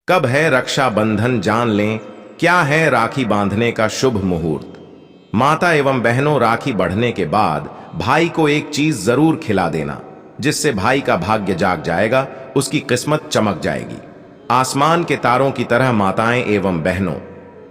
कब है रक्षाबंधन, जान लें क्या है राखी बांधने का शुभ मुहूर्त। माता एवं बहनों, राखी बढ़ने के बाद भाई को एक चीज जरूर खिला देना, जिससे भाई का भाग्य जाग जाएगा, उसकी किस्मत चमक जाएगी आसमान के तारों की तरह। माताएं एवं बहनों,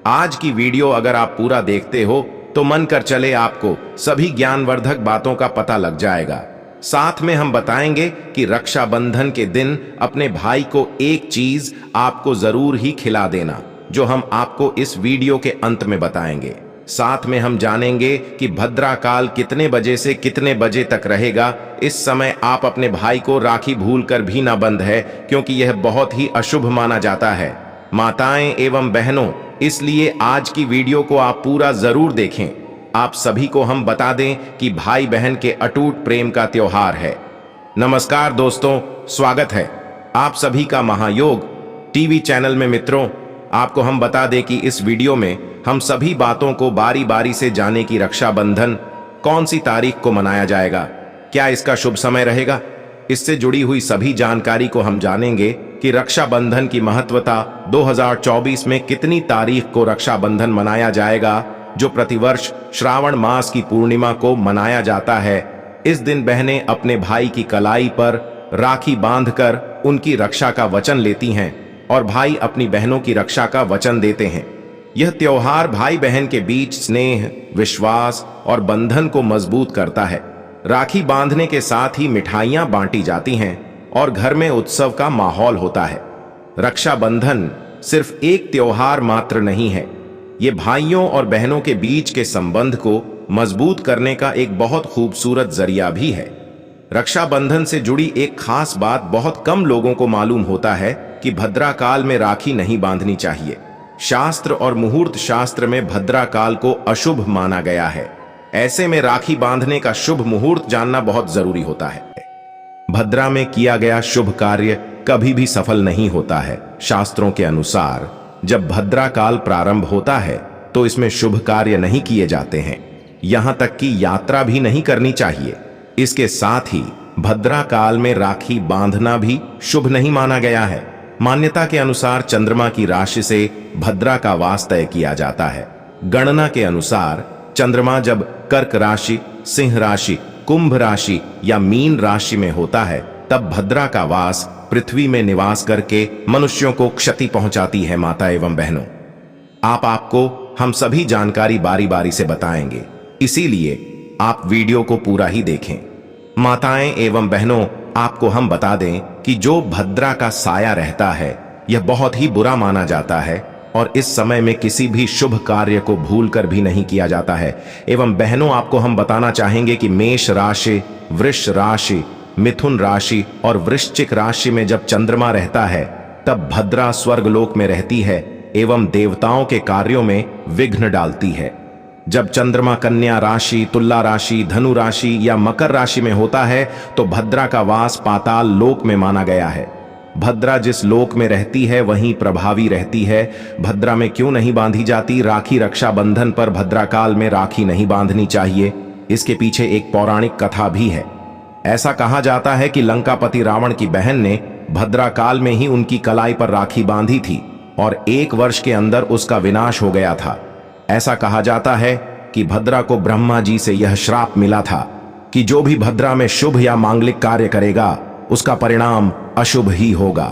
आज की वीडियो अगर आप पूरा देखते हो तो मन कर चले आपको सभी ज्ञानवर्धक बातों का पता लग जाएगा। साथ में हम बताएंगे कि रक्षाबंधन के दिन अपने भाई को एक चीज आपको जरूर ही खिला देना, जो हम आपको इस वीडियो के अंत में बताएंगे। साथ में हम जानेंगे कि भद्रा काल कितने बजे से कितने बजे तक रहेगा। इस समय आप अपने भाई को राखी भूलकर भी ना बंध है, क्योंकि यह बहुत ही अशुभ माना जाता है। माताएं एवं बहनों, इसलिए आज की वीडियो को आप पूरा जरूर देखें। आप सभी को हम बता दें कि भाई बहन के अटूट प्रेम का त्योहार है। नमस्कार दोस्तों, स्वागत है आप सभी का महायोग टीवी चैनल में। मित्रों, आपको हम बता दें कि इस वीडियो में हम सभी बातों को बारी बारी से जाने की रक्षाबंधन कौन सी तारीख को मनाया जाएगा, क्या इसका शुभ समय रहेगा, इससे जुड़ी हुई सभी जानकारी को हम जानेंगे कि रक्षाबंधन की महत्वता 2024 में कितनी तारीख को रक्षाबंधन मनाया जाएगा, जो प्रतिवर्ष श्रावण मास की पूर्णिमा को मनाया जाता है। इस दिन बहनें अपने भाई की कलाई पर राखी बांधकर उनकी रक्षा का वचन लेती हैं और भाई अपनी बहनों की रक्षा का वचन देते हैं। यह त्योहार भाई बहन के बीच स्नेह, विश्वास और बंधन को मजबूत करता है। राखी बांधने के साथ ही मिठाइयां बांटी जाती हैं और घर में उत्सव का माहौल होता है। रक्षाबंधन सिर्फ एक त्योहार मात्र नहीं है, ये भाइयों और बहनों के बीच के संबंध को मजबूत करने का एक बहुत खूबसूरत जरिया भी है। रक्षाबंधन से जुड़ी एक खास बात बहुत कम लोगों को मालूम होता है कि भद्रा काल में राखी नहीं बांधनी चाहिए। शास्त्र और मुहूर्त शास्त्र में भद्रा काल को अशुभ माना गया है। ऐसे में राखी बांधने का शुभ मुहूर्त जानना बहुत जरूरी होता है। भद्रा में किया गया शुभ कार्य कभी भी सफल नहीं होता है। शास्त्रों के अनुसार जब भद्रा काल प्रारंभ होता है तो इसमें शुभ कार्य नहीं किए जाते हैं, यहां तक कि यात्रा भी नहीं करनी चाहिए। इसके साथ ही भद्रा काल में राखी बांधना भी शुभ नहीं माना गया है। मान्यता के अनुसार चंद्रमा की राशि से भद्रा का वास तय किया जाता है। गणना के अनुसार चंद्रमा जब कर्क राशि, सिंह राशि, कुंभ राशि या मीन राशि में होता है, तब भद्रा का वास पृथ्वी में निवास करके मनुष्यों को क्षति पहुंचाती है। माता एवं बहनों, आपको हम सभी जानकारी बारी बारी से बताएंगे, इसीलिए आप वीडियो को पूरा ही देखें। माताएं एवं बहनों, आपको हम बता दें कि जो भद्रा का साया रहता है, यह बहुत ही बुरा माना जाता है और इस समय में किसी भी शुभ कार्य को भूलकर भी नहीं किया जाता है। एवं बहनों, आपको हम बताना चाहेंगे कि मेष राशि, वृष राशि, मिथुन राशि और वृश्चिक राशि में जब चंद्रमा रहता है, तब भद्रा स्वर्गलोक में रहती है एवं देवताओं के कार्यों में विघ्न डालती है। जब चंद्रमा कन्या राशि, तुला राशि, धनु राशि या मकर राशि में होता है, तो भद्रा का वास पाताल लोक में माना गया है। भद्रा जिस लोक में रहती है वहीं प्रभावी रहती है। भद्रा में क्यों नहीं बांधी जाती राखी? रक्षाबंधन पर भद्रा काल में राखी नहीं बांधनी चाहिए, इसके पीछे एक पौराणिक कथा भी है। ऐसा कहा जाता है कि लंकापति रावण की बहन ने भद्रा काल में ही उनकी कलाई पर राखी बांधी थी और 1 वर्ष के अंदर उसका विनाश हो गया था। ऐसा कहा जाता है कि भद्रा को ब्रह्मा जी से यह श्राप मिला था कि जो भी भद्रा में शुभ या मांगलिक कार्य करेगा, उसका परिणाम अशुभ ही होगा।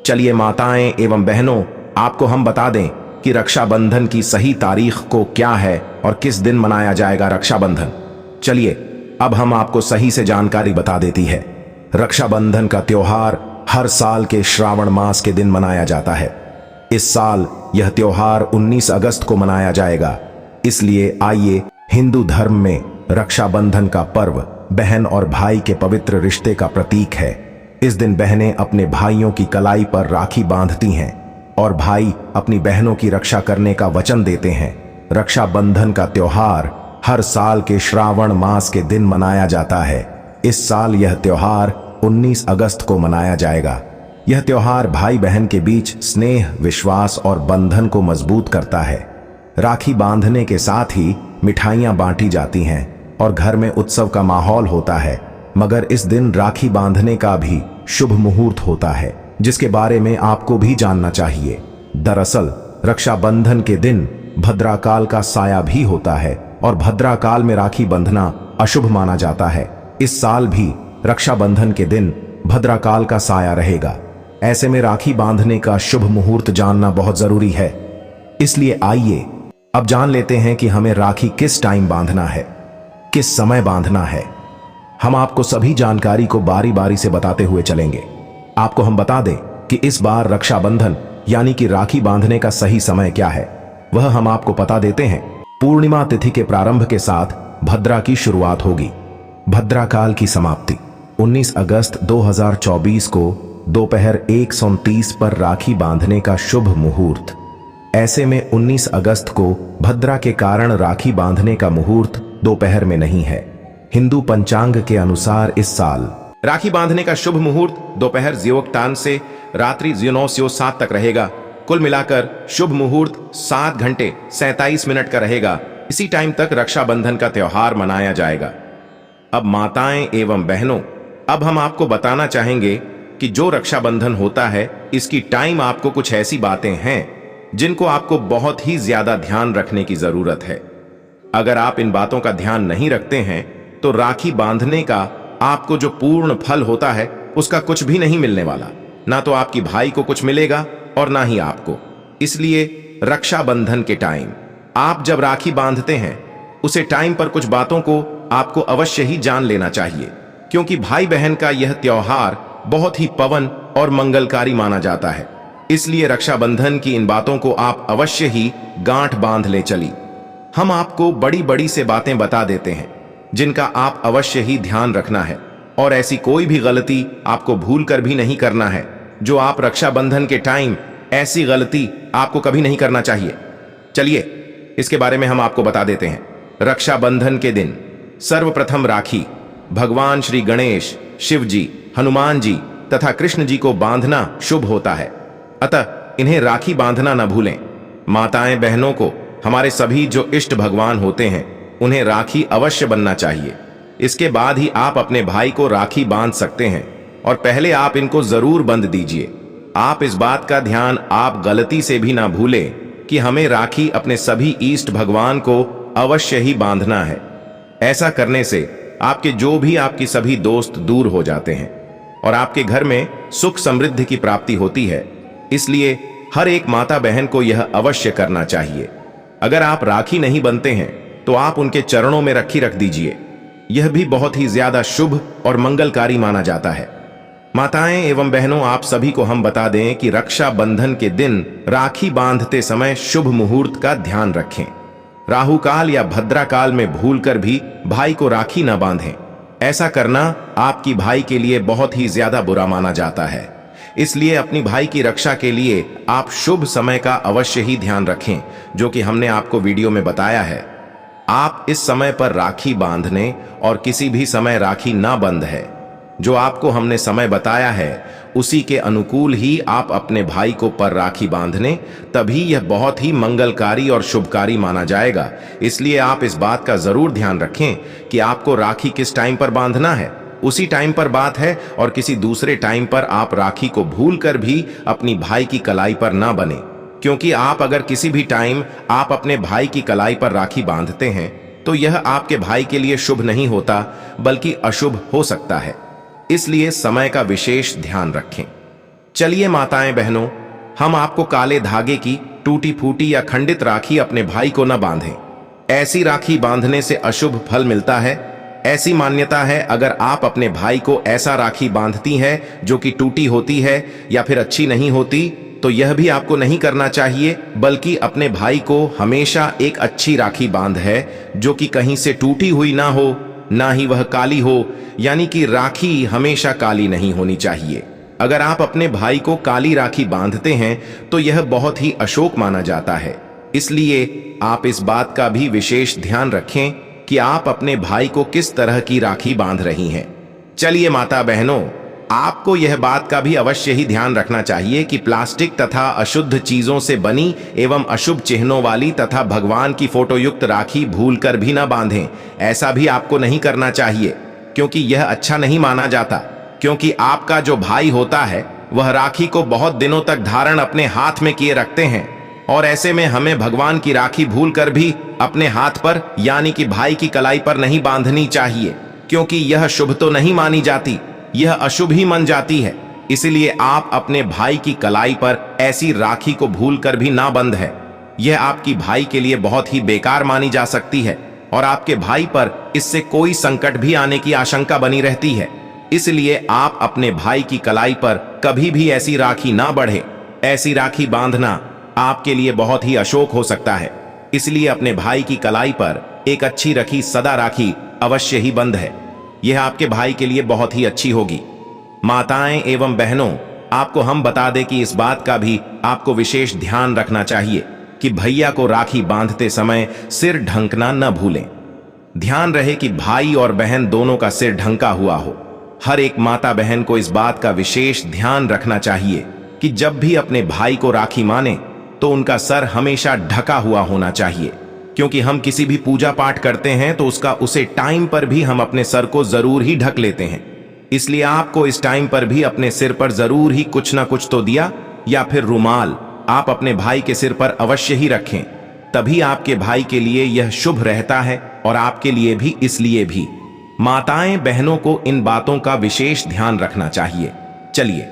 चलिए माताएं एवं बहनों, आपको हम बता दें कि रक्षाबंधन की सही तारीख को क्या है और किस दिन मनाया जाएगा रक्षाबंधन। चलिए अब हम आपको सही से जानकारी बता देती है। रक्षाबंधन का त्योहार हर साल के श्रावण मास के दिन मनाया जाता है। इस साल यह त्योहार 19 अगस्त को मनाया जाएगा। इसलिए आइए, हिंदू धर्म में रक्षाबंधन का पर्व बहन और भाई के पवित्र रिश्ते का प्रतीक है। इस दिन बहनें अपने भाइयों की कलाई पर राखी बांधती हैं और भाई अपनी बहनों की रक्षा करने का वचन देते हैं। रक्षाबंधन का त्योहार हर साल के श्रावण मास के दिन मनाया जाता है। इस साल यह त्योहार 19 अगस्त को मनाया जाएगा। यह त्योहार भाई बहन के बीच स्नेह, विश्वास और बंधन को मजबूत करता है। राखी बांधने के साथ ही मिठाइयां बांटी जाती हैं और घर में उत्सव का माहौल होता है। मगर इस दिन राखी बांधने का भी शुभ मुहूर्त होता है। जिसके बारे में आपको भी जानना चाहिए। दरअसल रक्षाबंधन के दिन भद्राकाल का साया भी होता है और भद्राकाल में राखी बंधना अशुभ माना जाता है। इस साल भी रक्षाबंधन के दिन भद्राकाल का साया रहेगा। ऐसे में राखी बांधने का शुभ मुहूर्त जानना बहुत जरूरी है। इसलिए आइए अब जान लेते हैं कि हमें राखी किस टाइम बांधना है, किस समय बांधना है। हम आपको सभी जानकारी को बारी बारी से बताते हुए चलेंगे। आपको हम बता दें कि इस बार रक्षाबंधन यानी कि राखी बांधने का सही समय क्या है, वह हम आपको बता देते हैं। पूर्णिमा तिथि के प्रारंभ के साथ भद्रा की शुरुआत होगी। भद्राकाल की समाप्ति 19 अगस्त 2024 को दोपहर 1:29 पर राखी बांधने का शुभ मुहूर्त। ऐसे में 19 अगस्त को भद्रा के कारण राखी बांधने का मुहूर्त दोपहर में नहीं है। हिंदू पंचांग के अनुसार इस साल राखी बांधने का शुभ मुहूर्त दोपहर 0:01 से रात्रि 9:07 तक रहेगा। कुल मिलाकर शुभ मुहूर्त 7 घंटे 37 मिनट का रहेगा। इसी टाइम तक रक्षाबंधन का त्योहार मनाया जाएगा। अब माताएं एवं बहनों, अब हम आपको बताना चाहेंगे कि जो रक्षाबंधन होता है इसकी टाइम आपको कुछ ऐसी बातें हैं जिनको आपको बहुत ही ज्यादा ध्यान रखने की जरूरत है। अगर आप इन बातों का ध्यान नहीं रखते हैं तो राखी बांधने का आपको जो पूर्ण फल होता है उसका कुछ भी नहीं मिलने वाला। ना तो आपकी भाई को कुछ मिलेगा और ना ही आपको। इसलिए रक्षाबंधन के टाइम आप जब राखी बांधते हैं उसे टाइम पर कुछ बातों को आपको अवश्य ही जान लेना चाहिए, क्योंकि भाई बहन का यह त्योहार बहुत ही पवन और मंगलकारी माना जाता है। इसलिए रक्षाबंधन की इन बातों को आप अवश्य ही गांठ बांध ले चली। हम आपको बड़ी बड़ी से बातें बता देते हैं जिनका आप अवश्य ही ध्यान रखना है, और ऐसी कोई भी गलती आपको भूल कर भी नहीं करना है जो आप रक्षाबंधन के टाइम ऐसी गलती आपको कभी नहीं करना चाहिए। चलिए इसके बारे में हम आपको बता देते हैं। रक्षाबंधन के दिन सर्वप्रथम राखी भगवान श्री गणेश, शिव जी, हनुमान जी तथा कृष्ण जी को बांधना शुभ होता है। अतः इन्हें राखी बांधना न भूलें। माताएं बहनों को हमारे सभी जो इष्ट भगवान होते हैं उन्हें राखी अवश्य बनना चाहिए। इसके बाद ही आप अपने भाई को राखी बांध सकते हैं, और पहले आप इनको जरूर बंध दीजिए। आप इस बात का ध्यान आप गलती से भी ना भूलें कि हमें राखी अपने सभी इष्ट भगवान को अवश्य ही बांधना है। ऐसा करने से आपके जो भी आपकी सभी दोस्त दूर हो जाते हैं और आपके घर में सुख समृद्धि की प्राप्ति होती है। इसलिए हर एक माता बहन को यह अवश्य करना चाहिए। अगर आप राखी नहीं बनते हैं तो आप उनके चरणों में रखी रख दीजिए। यह भी बहुत ही ज्यादा शुभ और मंगलकारी माना जाता है। माताएं एवं बहनों, आप सभी को हम बता दें कि रक्षाबंधन के दिन राखी बांधते समय शुभ मुहूर्त का ध्यान रखें। राहु काल या भद्रा काल में भूलकर भी भाई को राखी न बांधें। ऐसा करना आपकी भाई के लिए बहुत ही ज्यादा बुरा माना जाता है। इसलिए अपनी भाई की रक्षा के लिए आप शुभ समय का अवश्य ही ध्यान रखें, जो कि हमने आपको वीडियो में बताया है। आप इस समय पर राखी बांधने और किसी भी समय राखी ना बंद है। जो आपको हमने समय बताया है उसी के अनुकूल ही आप अपने भाई को पर राखी बांधने, तभी यह बहुत ही मंगलकारी और शुभकारी माना जाएगा। इसलिए आप इस बात का जरूर ध्यान रखें कि आपको राखी किस टाइम पर बांधना है, उसी टाइम पर बात है, और किसी दूसरे टाइम पर आप राखी को भूल कर भी अपनी भाई की कलाई पर ना बने। क्योंकि आप अगर किसी भी टाइम आप अपने भाई की कलाई पर राखी बांधते हैं तो यह आपके भाई के लिए शुभ नहीं होता बल्कि अशुभ हो सकता है। इसलिए समय का विशेष ध्यान रखें। चलिए माताएं बहनों, हम आपको काले धागे की टूटी फूटी या खंडित राखी अपने भाई को न बांधें। ऐसी राखी बांधने से अशुभ फल मिलता है। ऐसी मान्यता है, अगर आप अपने भाई को ऐसा राखी बांधती हैं जो कि टूटी होती है या फिर अच्छी नहीं होती, तो यह भी आपको नहीं करना चाहिए, बल्कि अपने भाई को हमेशा एक अच्छी राखी बांध है जो कि कहीं से टूटी हुई ना हो, ना ही वह काली हो। यानी कि राखी हमेशा काली नहीं होनी चाहिए। अगर आप अपने भाई को काली राखी बांधते हैं तो यह बहुत ही अशुभ माना जाता है। इसलिए आप इस बात का भी विशेष ध्यान रखें कि आप अपने भाई को किस तरह की राखी बांध रही हैं। चलिए माता बहनों, आपको यह बात का भी अवश्य ही ध्यान रखना चाहिए कि प्लास्टिक तथा अशुद्ध चीजों से बनी एवं अशुभ चिन्हों वाली तथा भगवान की फोटो युक्त राखी भूलकर भी न बांधें। ऐसा भी आपको नहीं करना चाहिए, क्योंकि यह अच्छा नहीं माना जाता। क्योंकि आपका जो भाई होता है वह राखी को बहुत दिनों तक धारण अपने हाथ में किए रखते हैं, और ऐसे में हमें भगवान की राखी भूलकर भी अपने हाथ पर यानी कि भाई की कलाई पर नहीं बांधनी चाहिए, क्योंकि यह शुभ तो नहीं मानी जाती, यह अशुभ ही मन जाती है। इसलिए आप अपने भाई की कलाई पर ऐसी राखी को भूलकर भी ना बंध है। यह आपकी भाई के लिए बहुत ही बेकार मानी जा सकती है और आपके भाई पर इससे कोई संकट भी आने की आशंका बनी रहती है। इसलिए आप अपने भाई की कलाई पर कभी भी ऐसी राखी ना बढ़े। ऐसी राखी बांधना आपके लिए बहुत ही अशोक हो सकता है। इसलिए अपने भाई की कलाई पर एक अच्छी रखी सदा राखी अवश्य ही बंध है। यह आपके भाई के लिए बहुत ही अच्छी होगी। माताएं एवं बहनों, आपको हम बता दें कि इस बात का भी आपको विशेष ध्यान रखना चाहिए कि भैया को राखी बांधते समय सिर ढंकना न भूलें। ध्यान रहे कि भाई और बहन दोनों का सिर ढंका हुआ हो। हर एक माता बहन को इस बात का विशेष ध्यान रखना चाहिए कि जब भी अपने भाई को राखी माने तो उनका सर हमेशा ढका हुआ होना चाहिए, क्योंकि हम किसी भी पूजा पाठ करते हैं तो उसे टाइम पर भी हम अपने सर को जरूर ही ढक लेते हैं। इसलिए आपको इस टाइम पर भी अपने सिर पर जरूर ही कुछ ना कुछ तो दिया या फिर रुमाल आप अपने भाई के सिर पर अवश्य ही रखें। तभी आपके भाई के लिए यह शुभ रहता है और आपके लिए भी। इसलिए भी माताएं बहनों को इन बातों का विशेष ध्यान रखना चाहिए। चलिए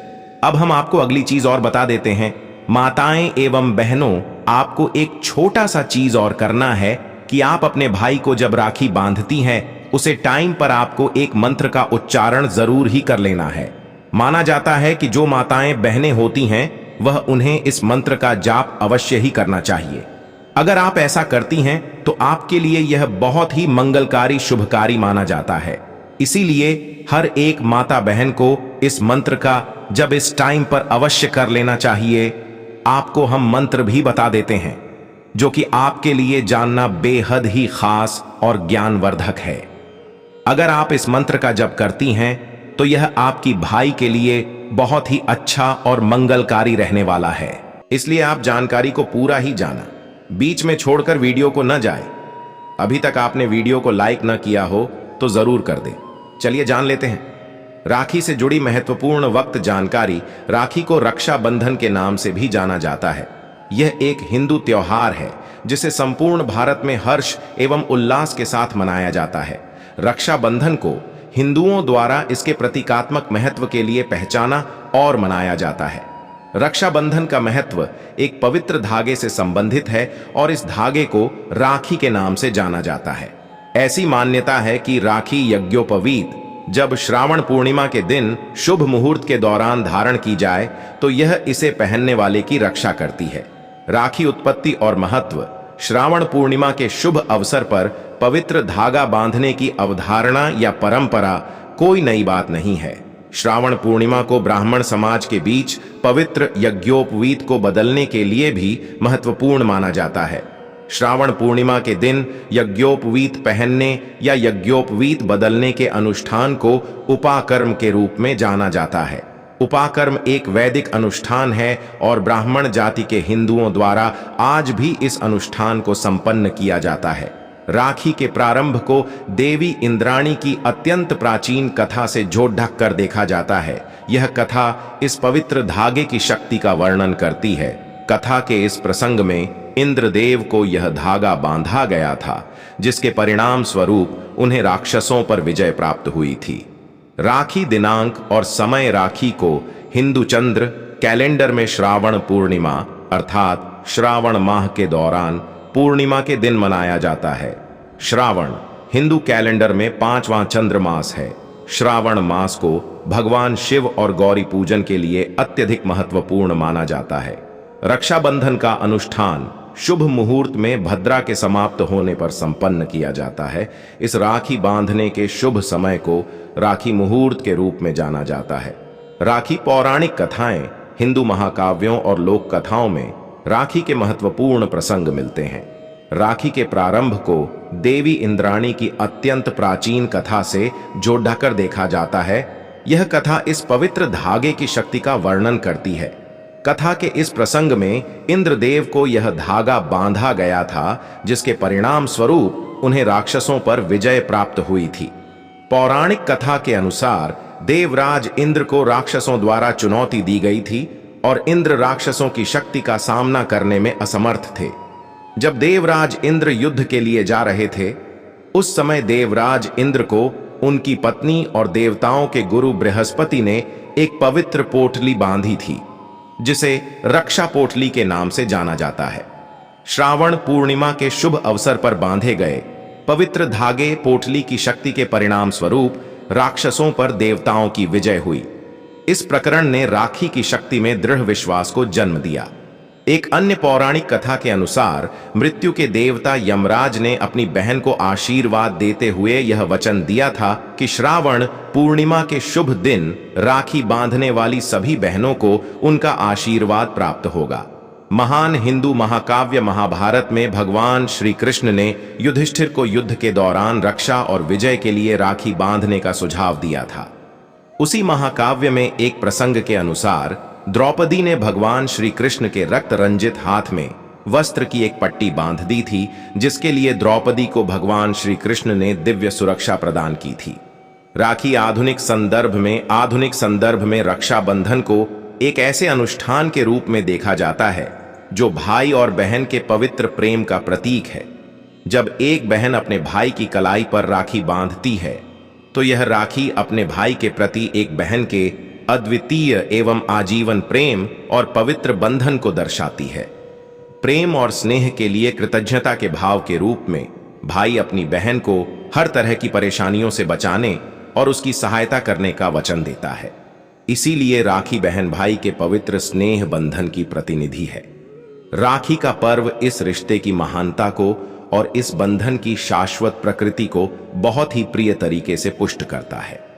अब हम आपको अगली चीज और बता देते हैं। माताएं एवं बहनों, आपको एक छोटा सा चीज और करना है कि आप अपने भाई को जब राखी बांधती हैं उसे टाइम पर आपको एक मंत्र का उच्चारण जरूर ही कर लेना है। माना जाता है कि जो माताएं बहनें होती हैं वह उन्हें इस मंत्र का जाप अवश्य ही करना चाहिए। अगर आप ऐसा करती हैं तो आपके लिए यह बहुत ही मंगलकारी शुभकारी माना जाता है। इसीलिए हर एक माता बहन को इस मंत्र का जब इस टाइम पर अवश्य कर लेना चाहिए। आपको हम मंत्र भी बता देते हैं जो कि आपके लिए जानना बेहद ही खास और ज्ञानवर्धक है। अगर आप इस मंत्र का जप करती हैं तो यह आपकी भाई के लिए बहुत ही अच्छा और मंगलकारी रहने वाला है। इसलिए आप जानकारी को पूरा ही जाना, बीच में छोड़कर वीडियो को न जाए। अभी तक आपने वीडियो को लाइक न किया हो तो जरूर कर दें। चलिए जान लेते हैं राखी से जुड़ी महत्वपूर्ण वक्त जानकारी। राखी को रक्षाबंधन के नाम से भी जाना जाता है। यह एक हिंदू त्योहार है जिसे संपूर्ण भारत में हर्ष एवं उल्लास के साथ मनाया जाता है। रक्षाबंधन को हिंदुओं द्वारा इसके प्रतीकात्मक महत्व के लिए पहचाना और मनाया जाता है। रक्षाबंधन का महत्व एक पवित्र धागे से संबंधित है और इस धागे को राखी के नाम से जाना जाता है। ऐसी मान्यता है कि राखी यज्ञोपवीत जब श्रावण पूर्णिमा के दिन शुभ मुहूर्त के दौरान धारण की जाए तो यह इसे पहनने वाले की रक्षा करती है। राखी उत्पत्ति और महत्व। श्रावण पूर्णिमा के शुभ अवसर पर पवित्र धागा बांधने की अवधारणा या परंपरा कोई नई बात नहीं है। श्रावण पूर्णिमा को ब्राह्मण समाज के बीच पवित्र यज्ञोपवीत को बदलने के लिए भी महत्वपूर्ण माना जाता है। श्रावण पूर्णिमा के दिन यज्ञोपवीत पहनने या यज्ञोपवीत बदलने के अनुष्ठान को उपाकर्म के रूप में जाना जाता है। उपाकर्म एक वैदिक अनुष्ठान है और ब्राह्मण जाति के हिंदुओं द्वारा आज भी इस अनुष्ठान को संपन्न किया जाता है। राखी के प्रारंभ को देवी इंद्राणी की अत्यंत प्राचीन कथा से जोड़ ढक कर देखा जाता है। यह कथा इस पवित्र धागे की शक्ति का वर्णन करती है। कथा के इस प्रसंग में इंद्रदेव को यह धागा बांधा गया था, जिसके परिणाम स्वरूप उन्हें राक्षसों पर विजय प्राप्त हुई थी। राखी दिनांक और समय। राखी को हिंदू चंद्र कैलेंडर में श्रावण पूर्णिमा अर्थात श्रावण माह के दौरान पूर्णिमा के दिन मनाया जाता है। श्रावण हिंदू कैलेंडर में 5वां चंद्र मास है। श्रावण मास को भगवान शिव और गौरी पूजन के लिए अत्यधिक महत्वपूर्ण माना जाता है। रक्षाबंधन का अनुष्ठान शुभ मुहूर्त में भद्रा के समाप्त होने पर संपन्न किया जाता है। इस राखी बांधने के शुभ समय को राखी मुहूर्त के रूप में जाना जाता है। राखी पौराणिक कथाएं, हिंदू महाकाव्यों और लोक कथाओं में राखी के महत्वपूर्ण प्रसंग मिलते हैं। राखी के प्रारंभ को देवी इंद्राणी की अत्यंत प्राचीन कथा से जोड़ ढाकर देखा जाता है। यह कथा इस पवित्र धागे की शक्ति का वर्णन करती है। कथा के इस प्रसंग में इंद्रदेव को यह धागा बांधा गया था, जिसके परिणाम स्वरूप उन्हें राक्षसों पर विजय प्राप्त हुई थी। पौराणिक कथा के अनुसार देवराज इंद्र को राक्षसों द्वारा चुनौती दी गई थी और इंद्र राक्षसों की शक्ति का सामना करने में असमर्थ थे। जब देवराज इंद्र युद्ध के लिए जा रहे थे, उस समय देवराज इंद्र को उनकी पत्नी और देवताओं के गुरु बृहस्पति ने एक पवित्र पोटली बांधी थी, जिसे रक्षा पोटली के नाम से जाना जाता है। श्रावण पूर्णिमा के शुभ अवसर पर बांधे गए पवित्र धागे पोटली की शक्ति के परिणाम स्वरूप राक्षसों पर देवताओं की विजय हुई। इस प्रकरण ने राखी की शक्ति में दृढ़ विश्वास को जन्म दिया। एक अन्य पौराणिक कथा के अनुसार मृत्यु के देवता यमराज ने अपनी बहन को आशीर्वाद देते हुए यह वचन दिया था कि श्रावण पूर्णिमा के शुभ दिन राखी बांधने वाली सभी बहनों को उनका आशीर्वाद प्राप्त होगा। महान हिंदू महाकाव्य महाभारत में भगवान श्री कृष्ण ने युधिष्ठिर को युद्ध के दौरान रक्षा और विजय के लिए राखी बांधने का सुझाव दिया था। उसी महाकाव्य में एक प्रसंग के अनुसार द्रौपदी ने भगवान श्री कृष्ण के रक्त रंजित हाथ में वस्त्र की एक पट्टी बांध दी थी, जिसके लिए द्रौपदी को भगवान श्री कृष्ण ने दिव्य सुरक्षा प्रदान की थी। राखी आधुनिक संदर्भ में रक्षाबंधन को एक ऐसे अनुष्ठान के रूप में देखा जाता है जो भाई और बहन के पवित्र प्रेम का प्रतीक है। जब एक बहन अपने भाई की कलाई पर राखी बांधती है, तो यह राखी अपने भाई के प्रति एक बहन के अद्वितीय एवं आजीवन प्रेम और पवित्र बंधन को दर्शाती है। प्रेम और स्नेह के लिए कृतज्ञता के भाव के रूप में भाई अपनी बहन को हर तरह की परेशानियों से बचाने और उसकी सहायता करने का वचन देता है। इसीलिए राखी बहन भाई के पवित्र स्नेह बंधन की प्रतिनिधि है। राखी का पर्व इस रिश्ते की महानता को और इस बंधन की शाश्वत प्रकृति को बहुत ही प्रिय तरीके से पुष्ट करता है।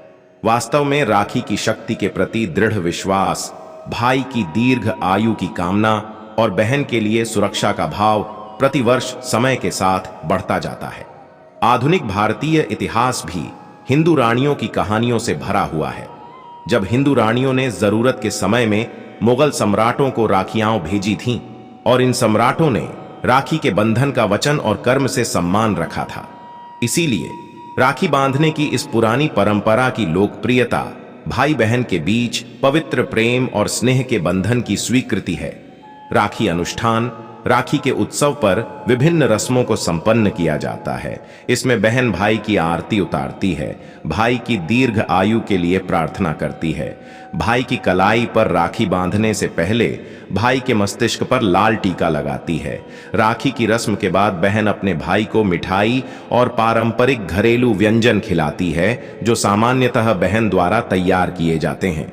वास्तव में राखी की शक्ति के प्रति दृढ़ विश्वास, भाई की दीर्घ आयु की कामना और बहन के लिए सुरक्षा का भाव प्रतिवर्ष समय के साथ बढ़ता जाता है। आधुनिक भारतीय इतिहास भी हिंदू रानियों की कहानियों से भरा हुआ है। जब हिंदू रानियों ने जरूरत के समय में मुगल सम्राटों को राखियां भेजी थीं और इन सम्राटों ने राखी के बंधन का वचन और कर्म से सम्मान रखा था। इसीलिए राखी बांधने की इस पुरानी परंपरा की लोकप्रियता भाई बहन के बीच पवित्र प्रेम और स्नेह के बंधन की स्वीकृति है। राखी अनुष्ठान, राखी के उत्सव पर विभिन्न रस्मों को संपन्न किया जाता है। इसमें बहन भाई की आरती उतारती है, भाई की दीर्घ आयु के लिए प्रार्थना करती है। भाई की कलाई पर राखी बांधने से पहले भाई के मस्तिष्क पर लाल टीका लगाती है। राखी की रस्म के बाद बहन अपने भाई को मिठाई और पारंपरिक घरेलू व्यंजन खिलाती है, जो सामान्यतः बहन द्वारा तैयार किए जाते हैं।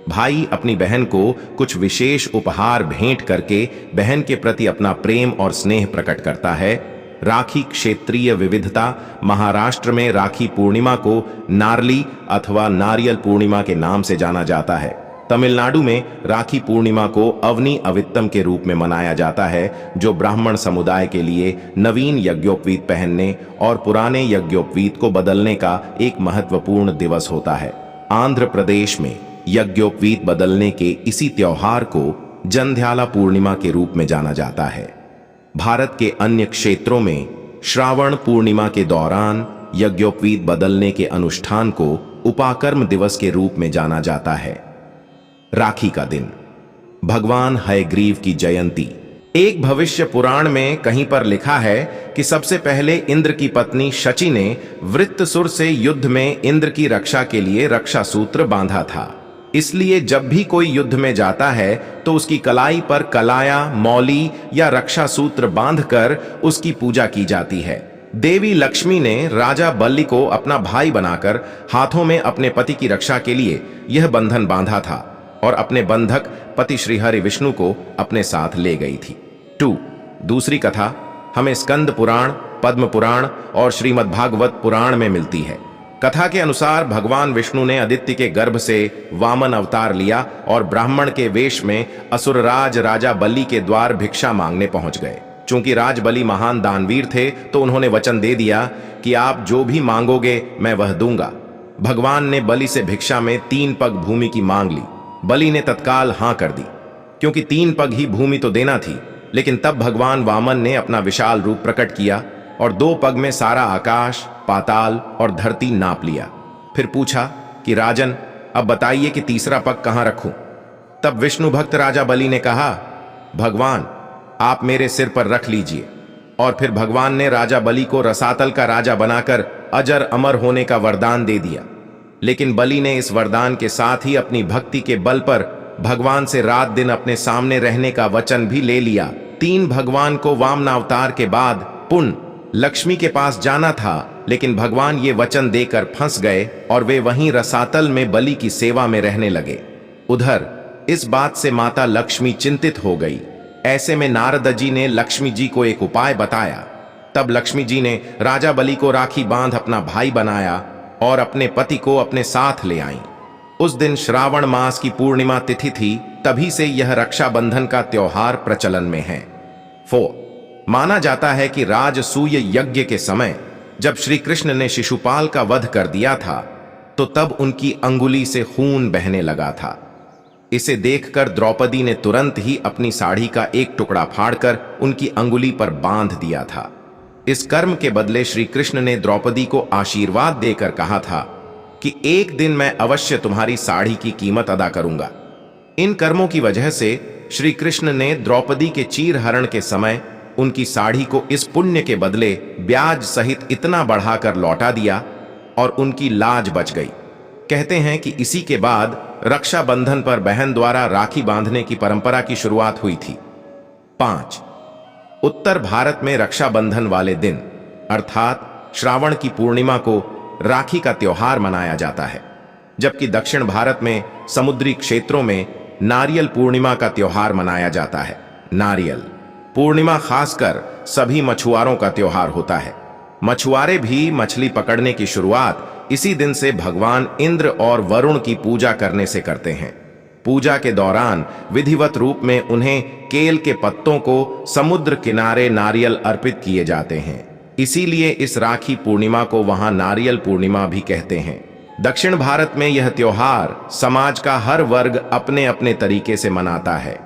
भाई अपनी बहन को कुछ विशेष उपहार भेंट करके बहन के प्रति अपना प्रेम और स्नेह प्रकट करता है। राखी क्षेत्रीय विविधता, महाराष्ट्र में राखी पूर्णिमा को नारली अथवा नारियल पूर्णिमा के नाम से जाना जाता है। तमिलनाडु में राखी पूर्णिमा को अवनी अवित्तम के रूप में मनाया जाता है, जो ब्राह्मण समुदाय के लिए नवीन यज्ञोपवीत पहनने और पुराने यज्ञोपवीत को बदलने का एक महत्वपूर्ण दिवस होता है। आंध्र प्रदेश में यज्ञोपवीत बदलने के इसी त्योहार को जंध्याला पूर्णिमा के रूप में जाना जाता है। भारत के अन्य क्षेत्रों में श्रावण पूर्णिमा के दौरान यज्ञोपवीत बदलने के अनुष्ठान को उपाकर्म दिवस के रूप में जाना जाता है। राखी का दिन, भगवान हयग्रीव की जयंती। एक भविष्य पुराण में कहीं पर लिखा है कि सबसे पहले इंद्र की पत्नी शची ने वृत्रसुर से युद्ध में इंद्र की रक्षा के लिए रक्षा सूत्र बांधा था। इसलिए जब भी कोई युद्ध में जाता है तो उसकी कलाई पर कलाया, मौली या रक्षा सूत्र बांधकर उसकी पूजा की जाती है। देवी लक्ष्मी ने राजा बल्ली को अपना भाई बनाकर हाथों में अपने पति की रक्षा के लिए यह बंधन बांधा था और अपने बंधक पति श्री हरि विष्णु को अपने साथ ले गई थी। दूसरी कथा हमें स्कंद पुराण, पद्म पुराण और श्रीमद् भागवत पुराण में मिलती है। कथा के अनुसार भगवान विष्णु ने आदित्य के गर्भ से वामन अवतार लिया और ब्राह्मण के वेश में असुरराज राजा बलि के द्वार भिक्षा मांगने पहुंच गए। चूंकि राज बलि महान दानवीर थे, तो उन्होंने वचन दे दिया कि आप जो भी मांगोगे मैं वह दूंगा। भगवान ने बलि से भिक्षा में 3 पग भूमि की मांग ली। बलि ने तत्काल हां कर दी, क्योंकि 3 पग ही भूमि तो देना थी। लेकिन तब भगवान वामन ने अपना विशाल रूप प्रकट किया और 2 पग में सारा आकाश, पाताल और धरती नाप लिया। फिर पूछा कि राजन, अब बताइए कि तीसरा पग कहां रखूं। तब विष्णु भक्त राजा बलि ने कहा, भगवान आप मेरे सिर पर रख लीजिए। और फिर भगवान ने राजा बलि को रसातल का राजा बनाकर अजर अमर होने का वरदान दे दिया। लेकिन बलि ने इस वरदान के साथ ही अपनी भक्ति के बल पर भगवान से रात दिन अपने सामने रहने का वचन भी ले लिया। 3 भगवान को वामनावतार के बाद पुनः लक्ष्मी के पास जाना था, लेकिन भगवान ये वचन देकर फंस गए और वे वहीं रसातल में बलि की सेवा में रहने लगे। उधर इस बात से माता लक्ष्मी चिंतित हो गई। ऐसे में नारद जी ने लक्ष्मी जी को एक उपाय बताया। तब लक्ष्मी जी ने राजा बलि को राखी बांध अपना भाई बनाया और अपने पति को अपने साथ ले आईं। उस दिन श्रावण मास की पूर्णिमा तिथि थी, तभी से यह रक्षाबंधन का त्योहार प्रचलन में है। 4 माना जाता है कि राजसूय यज्ञ के समय जब श्री कृष्ण ने शिशुपाल का वध कर दिया था, तो तब उनकी अंगुली से खून बहने लगा था। इसे देखकर द्रौपदी ने तुरंत ही अपनी साड़ी का एक टुकड़ा फाड़कर उनकी अंगुली पर बांध दिया था। इस कर्म के बदले श्री कृष्ण ने द्रौपदी को आशीर्वाद देकर कहा था कि एक दिन मैं अवश्य तुम्हारी साड़ी की कीमत अदा करूंगा। इन कर्मों की वजह से श्री कृष्ण ने द्रौपदी के चीरहरण के समय उनकी साड़ी को इस पुण्य के बदले ब्याज सहित इतना बढ़ाकर लौटा दिया और उनकी लाज बच गई। कहते हैं कि इसी के बाद रक्षाबंधन पर बहन द्वारा राखी बांधने की परंपरा की शुरुआत हुई थी। 5 उत्तर भारत में रक्षाबंधन वाले दिन अर्थात श्रावण की पूर्णिमा को राखी का त्योहार मनाया जाता है, जबकि दक्षिण भारत में समुद्री क्षेत्रों में नारियल पूर्णिमा का त्योहार मनाया जाता है। नारियल पूर्णिमा खासकर सभी मछुआरों का त्योहार होता है। मछुआरे भी मछली पकड़ने की शुरुआत इसी दिन से भगवान इंद्र और वरुण की पूजा करने से करते हैं। पूजा के दौरान विधिवत रूप में उन्हें केल के पत्तों को समुद्र किनारे नारियल अर्पित किए जाते हैं। इसीलिए इस राखी पूर्णिमा को वहां नारियल पूर्णिमा भी कहते हैं। दक्षिण भारत में यह त्योहार समाज का हर वर्ग अपने अपने तरीके से मनाता है।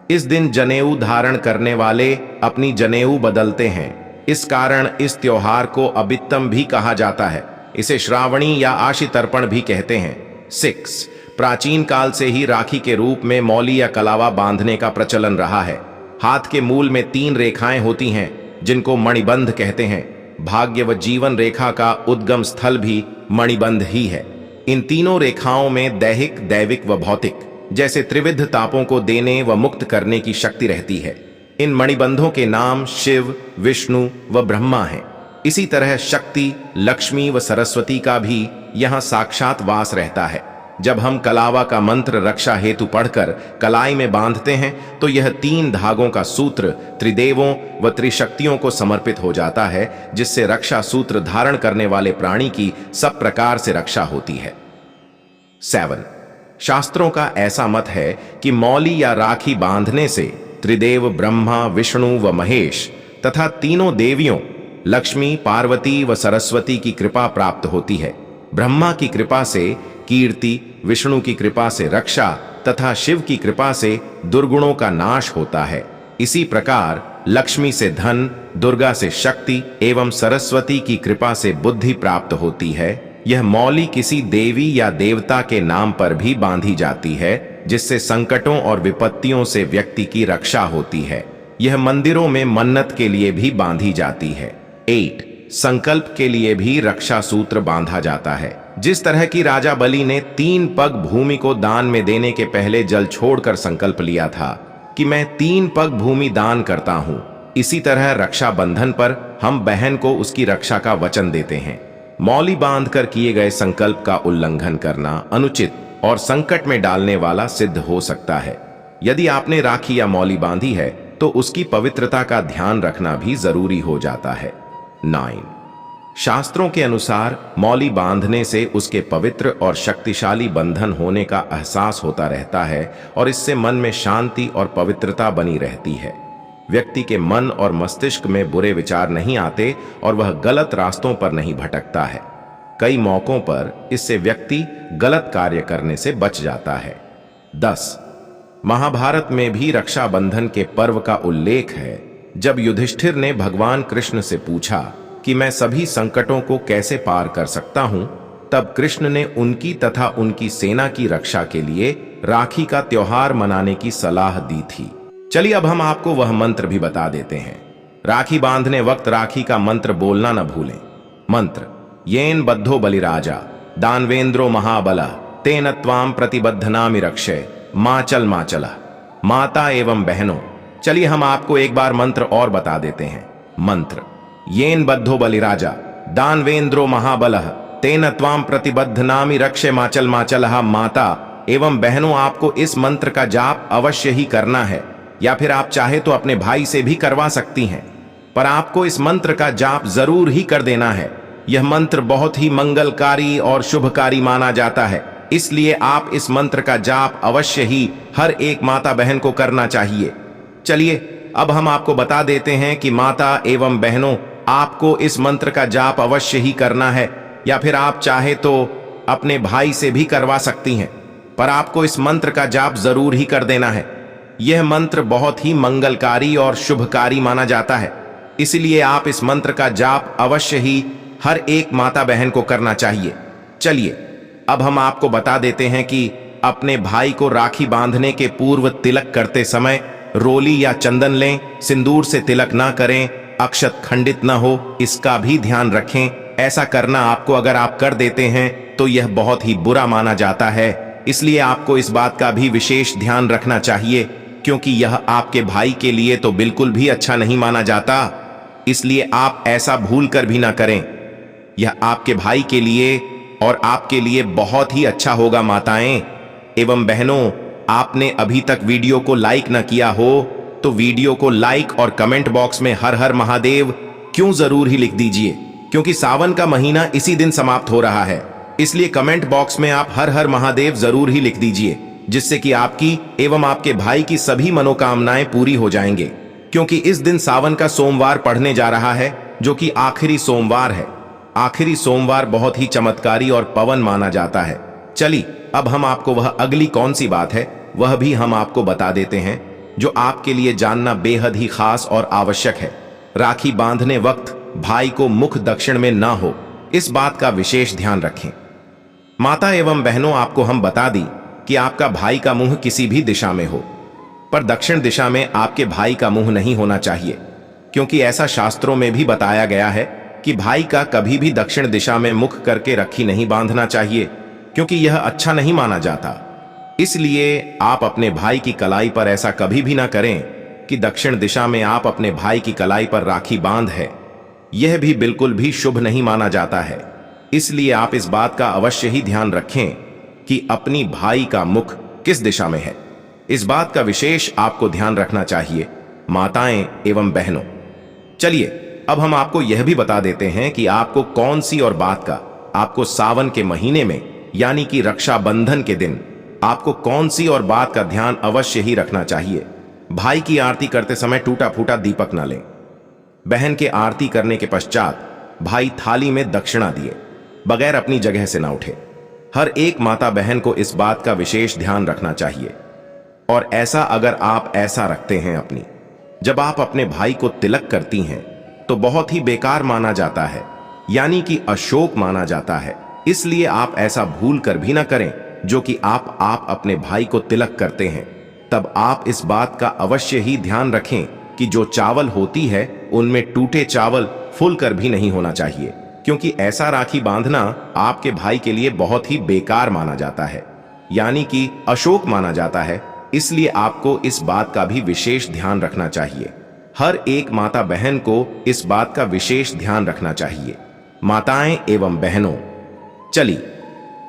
इस दिन जनेऊ धारण करने वाले अपनी जनेऊ बदलते हैं। इस कारण इस त्योहार को अबित्तम भी कहा जाता है। इसे श्रावणी या आशी तर्पण भी कहते हैं। 6 प्राचीन काल से ही राखी के रूप में मौली या कलावा बांधने का प्रचलन रहा है। हाथ के मूल में 3 रेखाएं होती हैं, जिनको मणिबंध कहते हैं। भाग्य व जीवन रेखा का उद्गम स्थल भी मणिबंध ही है। इन तीनों रेखाओं में दैहिक, दैविक व भौतिक जैसे त्रिविध तापों को देने व मुक्त करने की शक्ति रहती है। इन मणिबंधों के नाम शिव, विष्णु व ब्रह्मा हैं। इसी तरह शक्ति, लक्ष्मी व सरस्वती का भी यहाँ साक्षात वास रहता है। जब हम कलावा का मंत्र रक्षा हेतु पढ़कर कलाई में बांधते हैं, तो यह 3 धागों का सूत्र त्रिदेवों व त्रिशक्तियों को समर्पित हो जाता है, जिससे रक्षा सूत्र धारण करने वाले प्राणी की सब प्रकार से रक्षा होती है। 7 शास्त्रों का ऐसा मत है कि मौली या राखी बांधने से त्रिदेव ब्रह्मा, विष्णु व महेश तथा तीनों देवियों लक्ष्मी, पार्वती व सरस्वती की कृपा प्राप्त होती है। ब्रह्मा की कृपा से कीर्ति, विष्णु की कृपा से रक्षा तथा शिव की कृपा से दुर्गुणों का नाश होता है। इसी प्रकार लक्ष्मी से धन, दुर्गा से शक्ति एवं सरस्वती की कृपा से बुद्धि प्राप्त होती है। यह मौली किसी देवी या देवता के नाम पर भी बांधी जाती है, जिससे संकटों और विपत्तियों से व्यक्ति की रक्षा होती है। यह मंदिरों में मन्नत के लिए भी बांधी जाती है। 8 संकल्प के लिए भी रक्षा सूत्र बांधा जाता है। जिस तरह की राजा बलि ने 3 पग भूमि को दान में देने के पहले जल छोड़कर संकल्प लिया था कि मैं 3 पग भूमि दान करता हूं, इसी तरह रक्षाबंधन पर हम बहन को उसकी रक्षा का वचन देते हैं। मौली बांधकर किए गए संकल्प का उल्लंघन करना अनुचित और संकट में डालने वाला सिद्ध हो सकता है। यदि आपने राखी या मौली बांधी है, तो उसकी पवित्रता का ध्यान रखना भी जरूरी हो जाता है। 9 शास्त्रों के अनुसार मौली बांधने से उसके पवित्र और शक्तिशाली बंधन होने का एहसास होता रहता है और इससे मन में शांति और पवित्रता बनी रहती है। व्यक्ति के मन और मस्तिष्क में बुरे विचार नहीं आते और वह गलत रास्तों पर नहीं भटकता है। कई मौकों पर इससे व्यक्ति गलत कार्य करने से बच जाता है। 10 महाभारत में भी रक्षाबंधन के पर्व का उल्लेख है। जब युधिष्ठिर ने भगवान कृष्ण से पूछा कि मैं सभी संकटों को कैसे पार कर सकता हूं, तब कृष्ण ने उनकी तथा उनकी सेना की रक्षा के लिए राखी का त्योहार मनाने की सलाह दी थी। चलिए अब हम आपको वह मंत्र भी बता देते हैं। राखी बांधने वक्त राखी का मंत्र बोलना न भूलें। मंत्र: येन बद्धो बलिराजा दानवेंद्रो महाबला तेन त्वाम प्रतिबद्धनामि रक्षे माचल माचला। माता एवं बहनों, चलिए हम आपको एक बार मंत्र और बता देते हैं। मंत्र: येन बद्धो बलिराजा दानवेंद्रो महाबलः तेन त्वाम प्रतिबद्धनामि रक्षे माचल माचलः। माता एवं बहनों, आपको इस मंत्र का जाप अवश्य ही करना है, या फिर आप चाहे तो अपने भाई से भी करवा सकती हैं, पर आपको इस मंत्र का जाप जरूर ही कर देना है। यह मंत्र बहुत ही मंगलकारी और शुभकारी माना जाता है, इसलिए आप इस मंत्र का जाप अवश्य ही हर एक माता बहन को करना चाहिए। चलिए अब हम आपको बता देते हैं कि माता एवं बहनों, आपको इस मंत्र का जाप अवश्य ही करना है, या फिर आप चाहे तो अपने भाई से भी करवा सकती हैं, पर आपको इस मंत्र का जाप जरूर ही कर देना है। यह मंत्र बहुत ही मंगलकारी और शुभकारी माना जाता है, इसलिए आप इस मंत्र का जाप अवश्य ही हर एक माता बहन को करना चाहिए। चलिए अब हम आपको बता देते हैं कि अपने भाई को राखी बांधने के पूर्व तिलक करते समय रोली या चंदन लें, सिंदूर से तिलक ना करें, अक्षत खंडित ना हो, इसका भी ध्यान रखें। ऐसा करना आपको अगर आप कर देते हैं तो यह बहुत ही बुरा माना जाता है, इसलिए आपको इस बात का भी विशेष ध्यान रखना चाहिए, क्योंकि यह आपके भाई के लिए तो बिल्कुल भी अच्छा नहीं माना जाता, इसलिए आप ऐसा भूल कर भी ना करें। यह आपके भाई के लिए और आपके लिए बहुत ही अच्छा होगा। माताएं एवं बहनों, आपने अभी तक वीडियो को लाइक न किया हो तो वीडियो को लाइक और कमेंट बॉक्स में हर हर महादेव क्यों जरूर ही लिख दीजिए, क्योंकि सावन का महीना इसी दिन समाप्त हो रहा है, इसलिए कमेंट बॉक्स में आप हर हर महादेव जरूर ही लिख दीजिए, जिससे कि आपकी एवं आपके भाई की सभी मनोकामनाएं पूरी हो जाएंगे। क्योंकि इस दिन सावन का सोमवार पढ़ने जा रहा है, जो कि आखिरी सोमवार है। आखिरी सोमवार बहुत ही चमत्कारी और पवन माना जाता है। चलिए अब हम आपको वह अगली कौन सी बात है वह भी हम आपको बता देते हैं, जो आपके लिए जानना बेहद ही खास और आवश्यक है। राखी बांधने वक्त भाई को मुख दक्षिण में ना हो, इस बात का विशेष ध्यान रखें। माता एवं बहनों, आपको हम बता दी कि आपका भाई का मुंह किसी भी दिशा में हो, पर दक्षिण दिशा में आपके भाई का मुंह नहीं होना चाहिए, क्योंकि ऐसा शास्त्रों में भी बताया गया है कि भाई का कभी भी दक्षिण दिशा में मुख करके राखी नहीं बांधना चाहिए, क्योंकि यह अच्छा नहीं माना जाता। इसलिए आप अपने भाई की कलाई पर ऐसा कभी भी ना करें कि दक्षिण दिशा में आप अपने भाई की कलाई पर राखी बांध है, यह भी बिल्कुल भी शुभ नहीं माना जाता है। इसलिए आप इस बात का अवश्य ही ध्यान रखें कि अपनी भाई का मुख किस दिशा में है, इस बात का विशेष आपको ध्यान रखना चाहिए माताएं एवं बहनों। चलिए अब हम आपको यह भी बता देते हैं कि आपको कौन सी और बात का, आपको सावन के महीने में यानी कि रक्षाबंधन के दिन आपको कौन सी और बात का ध्यान अवश्य ही रखना चाहिए। भाई की आरती करते समय टूटा फूटा दीपक न लें। बहन के आरती करने के पश्चात भाई थाली में दक्षिणा दिए बगैर अपनी जगह से ना उठे। हर एक माता बहन को इस बात का विशेष ध्यान रखना चाहिए, और ऐसा अगर आप ऐसा रखते हैं अपनी, जब आप अपने भाई को तिलक करती हैं तो बहुत ही बेकार माना जाता है, यानी कि अशोक माना जाता है। इसलिए आप ऐसा भूल कर भी ना करें। जो कि आप अपने भाई को तिलक करते हैं, तब आप इस बात का अवश्य ही ध्यान रखें कि जो चावल होती है उनमें टूटे चावल फूल कर भी नहीं होना चाहिए, क्योंकि ऐसा राखी बांधना आपके भाई के लिए बहुत ही बेकार माना जाता है, यानी कि अशोक माना जाता है। इसलिए आपको इस बात का भी विशेष ध्यान रखना चाहिए। हर एक माता बहन को इस बात का विशेष ध्यान रखना चाहिए। माताएं एवं बहनों, चलिए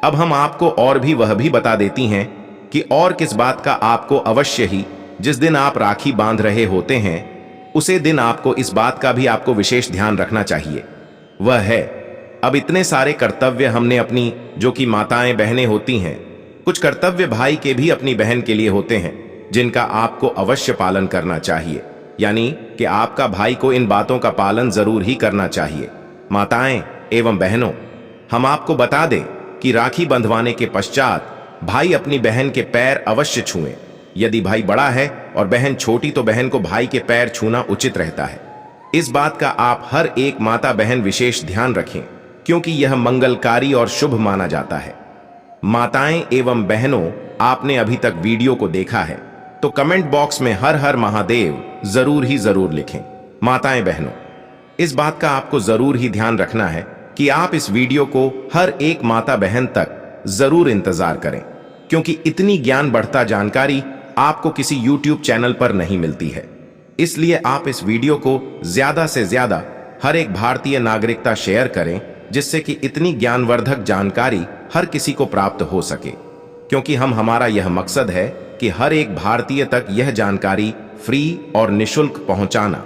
अब हम आपको और भी वह भी बता देती हैं कि और किस बात का आपको अवश्य ही, जिस दिन आप राखी बांध रहे होते हैं उसे दिन आपको इस बात का भी आपको विशेष ध्यान रखना चाहिए। वह है, अब इतने सारे कर्तव्य हमने अपनी, जो कि माताएं बहनें होती हैं, कुछ कर्तव्य भाई के भी अपनी बहन के लिए होते हैं, जिनका आपको अवश्य पालन करना चाहिए, यानी कि आपका भाई को इन बातों का पालन जरूर ही करना चाहिए। माताएं एवं बहनों, हम आपको बता दें कि राखी बंधवाने के पश्चात भाई अपनी बहन के पैर अवश्य छुएं। यदि भाई बड़ा है और बहन छोटी तो बहन को भाई के पैर छूना उचित रहता है। इस बात का आप हर एक माता बहन विशेष ध्यान रखें, क्योंकि यह मंगलकारी और शुभ माना जाता है। माताएं एवं बहनों, आपने अभी तक वीडियो को देखा है तो कमेंट बॉक्स में हर हर महादेव जरूर ही जरूर लिखें। माताएं बहनों, इस बात का आपको जरूर ही ध्यान रखना है कि आप इस वीडियो को हर एक माता बहन तक जरूर इंतजार करें, क्योंकि इतनी ज्ञान बढ़ता जानकारी आपको किसी YouTube चैनल पर नहीं मिलती है। इसलिए आप इस वीडियो को ज्यादा से ज्यादा हर एक भारतीय नागरिकता शेयर करें, जिससे कि इतनी ज्ञानवर्धक जानकारी हर किसी को प्राप्त हो सके, क्योंकि हमारा यह मकसद है कि हर एक भारतीय तक यह जानकारी फ्री और निशुल्क पहुंचाना।